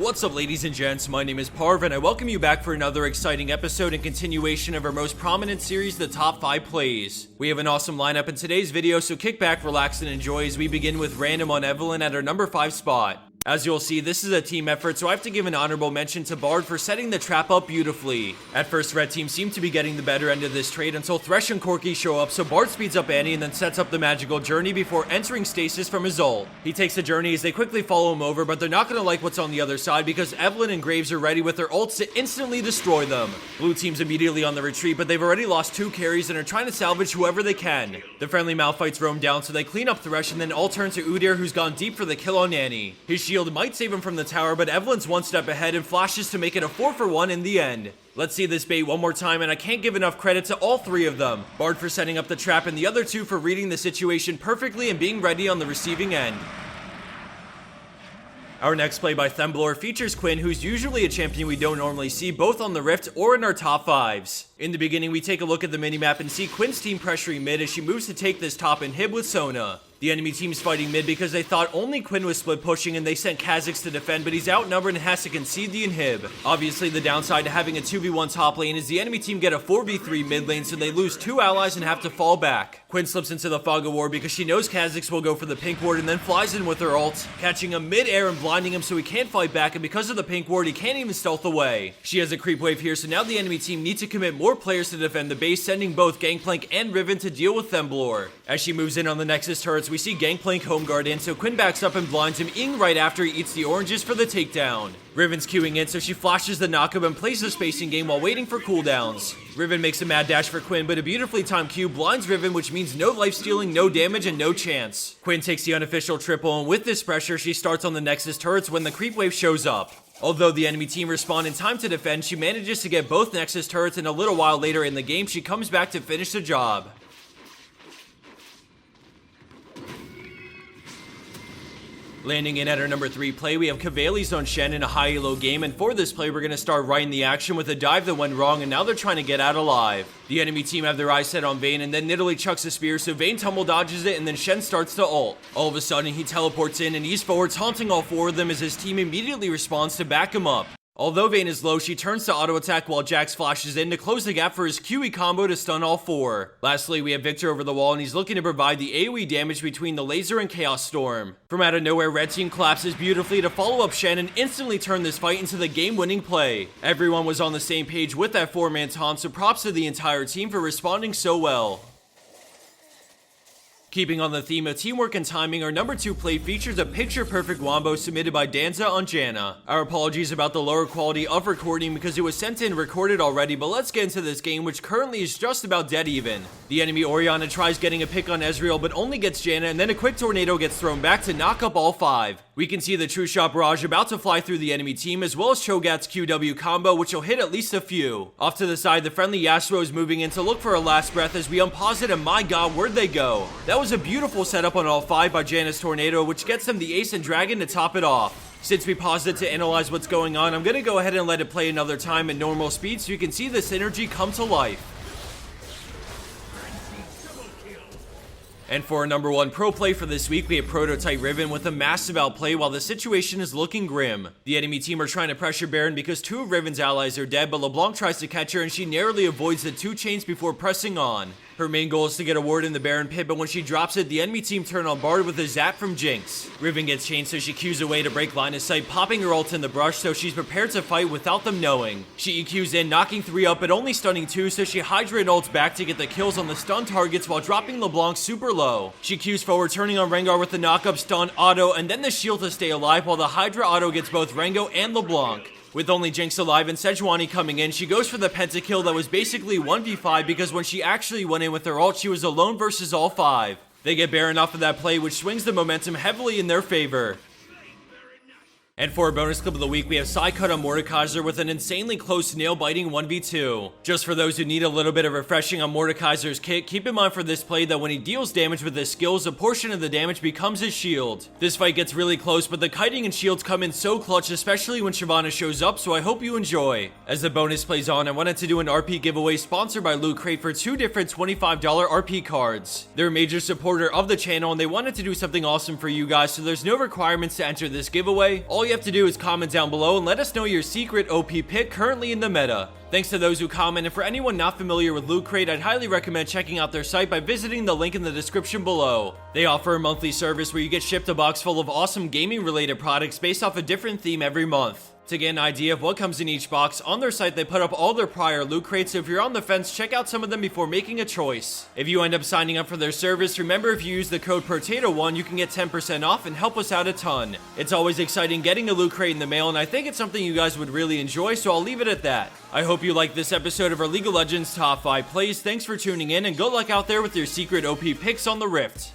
What's up, ladies and gents? My name is Parv and I welcome you back for another exciting episode and continuation of our most prominent series, the Top 5 Plays. We have an awesome lineup in today's video, so kick back, relax, and enjoy as we begin with Random on Evelynn at our number 5 spot. As you'll see, this is a team effort, so I have to give an honorable mention to Bard for setting the trap up beautifully. At first, Red Team seemed to be getting the better end of this trade until Thresh and Corki show up, so Bard speeds up Annie and then sets up the magical journey before entering stasis from his ult. He takes the journey as they quickly follow him over, but they're not going to like what's on the other side because Evelynn and Graves are ready with their ults to instantly destroy them. Blue Team's immediately on the retreat, but they've already lost 2 carries and are trying to salvage whoever they can. The friendly Malphites roam down, so they clean up Thresh and then all turn to Udyr, who's gone deep for the kill on Annie. His shield might save him from the tower, but Evelynn's one step ahead and flashes to make it a 4-for-1 in the end. Let's see this bait one more time, and I can't give enough credit to all 3 of them. Bard for setting up the trap and the other 2 for reading the situation perfectly and being ready on the receiving end. Our next play by Themblor features Quinn, who's usually a champion we don't normally see both on the Rift or in our top 5s. In the beginning, we take a look at the minimap and see Quinn's team pressuring mid as she moves to take this top inhib with Sona. The enemy team's fighting mid because they thought only Quinn was split pushing and they sent Kha'Zix to defend, but he's outnumbered and has to concede the inhib. Obviously, the downside to having a 2v1 top lane is the enemy team get a 4v3 mid lane, so they lose 2 allies and have to fall back. Quinn slips into the Fog of War because she knows Kha'Zix will go for the pink ward and then flies in with her ult, catching him mid-air and blinding him so he can't fight back, and because of the pink ward, he can't even stealth away. She has a creep wave here, so now the enemy team needs to commit more players to defend the base, sending both Gangplank and Riven to deal with Themblor. As she moves in on the Nexus turrets, we see Gangplank home guard in, so Quinn backs up and blinds him in right after he eats the oranges for the takedown. Riven's queuing in, so she flashes the knockup and plays the spacing game while waiting for cooldowns. Riven makes a mad dash for Quinn, but a beautifully timed Q blinds Riven, which means no life stealing, no damage, and no chance. Quinn takes the unofficial triple, and with this pressure, she starts on the Nexus turrets when the creep wave shows up. Although the enemy team respawn in time to defend, she manages to get both Nexus turrets, and a little while later in the game, she comes back to finish the job. Landing in at our number 3 play, we have Cavali's on Shen in a high elo game, and for this play, we're going to start right in the action with a dive that went wrong, and now they're trying to get out alive. The enemy team have their eyes set on Vayne, and then Nidalee chucks a spear, so Vayne tumble dodges it, and then Shen starts to ult. All of a sudden, he teleports in and he's forward, taunting all 4 of them as his team immediately responds to back him up. Although Vayne is low, she turns to auto attack while Jax flashes in to close the gap for his QE combo to stun all 4. Lastly, we have Viktor over the wall and he's looking to provide the AoE damage between the laser and Chaos Storm. From out of nowhere, Red Team collapses beautifully to follow up Shen and instantly turn this fight into the game-winning play. Everyone was on the same page with that 4-man taunt, so props to the entire team for responding so well. Keeping on the theme of teamwork and timing, our number 2 play features a picture-perfect wombo submitted by Danza on Janna. Our apologies about the lower quality of recording because it was sent in recorded already, but let's get into this game, which currently is just about dead even. The enemy Orianna tries getting a pick on Ezreal, but only gets Janna, and then a quick tornado gets thrown back to knock up all 5. We can see the True Shot Barrage about to fly through the enemy team, as well as Cho'Gath's QW combo, which will hit at least a few. Off to the side, the friendly Yasuo is moving in to look for a last breath as we unpause it, and my god, where'd they go? That was a beautiful setup on all 5 by Janna's Tornado, which gets them the Ace and Dragon to top it off. Since we paused it to analyze what's going on, I'm gonna go ahead and let it play another time at normal speed so you can see the synergy come to life. And for our number 1 pro play for this week, we have Prototype Riven with a massive outplay while the situation is looking grim. The enemy team are trying to pressure Baron because 2 of Riven's allies are dead, but LeBlanc tries to catch her and she narrowly avoids the 2 chains before pressing on. Her main goal is to get a ward in the Baron pit, but when she drops it, the enemy team turn on Bard with a zap from Jinx. Riven gets chained, so she Qs away to break line of sight, popping her ult in the brush, so she's prepared to fight without them knowing. She EQs in, knocking 3 up, but only stunning 2, so she Hydra and ults back to get the kills on the stun targets while dropping LeBlanc super low. She Qs forward, turning on Rengar with the knockup, stun, auto, and then the shield to stay alive, while the Hydra auto gets both Rengo and LeBlanc. With only Jinx alive and Sejuani coming in, she goes for the pentakill that was basically 1v5 because when she actually went in with her ult, she was alone versus all 5. They get Baron off of that play, which swings the momentum heavily in their favor. And for our bonus clip of the week, we have Psy-Cut on Mordekaiser with an insanely close nail-biting 1v2. Just for those who need a little bit of refreshing on Mordekaiser's kit, keep in mind for this play that when he deals damage with his skills, a portion of the damage becomes his shield. This fight gets really close, but the kiting and shields come in so clutch, especially when Shyvana shows up, so I hope you enjoy. As the bonus plays on, I wanted to do an RP giveaway sponsored by Loot Crate for 2 different $25 RP cards. They're a major supporter of the channel, and they wanted to do something awesome for you guys, so there's no requirements to enter this giveaway. All you you have to do is comment down below and let us know your secret OP pick currently in the meta. Thanks to those who comment, and for anyone not familiar with Loot Crate, I'd highly recommend checking out their site by visiting the link in the description below. They offer a monthly service where you get shipped a box full of awesome gaming related products based off a different theme every month. To get an idea of what comes in each box, on their site they put up all their prior loot crates, so if you're on the fence, check out some of them before making a choice. If you end up signing up for their service, remember if you use the code POTATO1, you can get 10% off and help us out a ton. It's always exciting getting a loot crate in the mail, and I think it's something you guys would really enjoy, so I'll leave it at that. I hope you liked this episode of our League of Legends Top 5 Plays. Thanks for tuning in, and good luck out there with your secret OP picks on the Rift.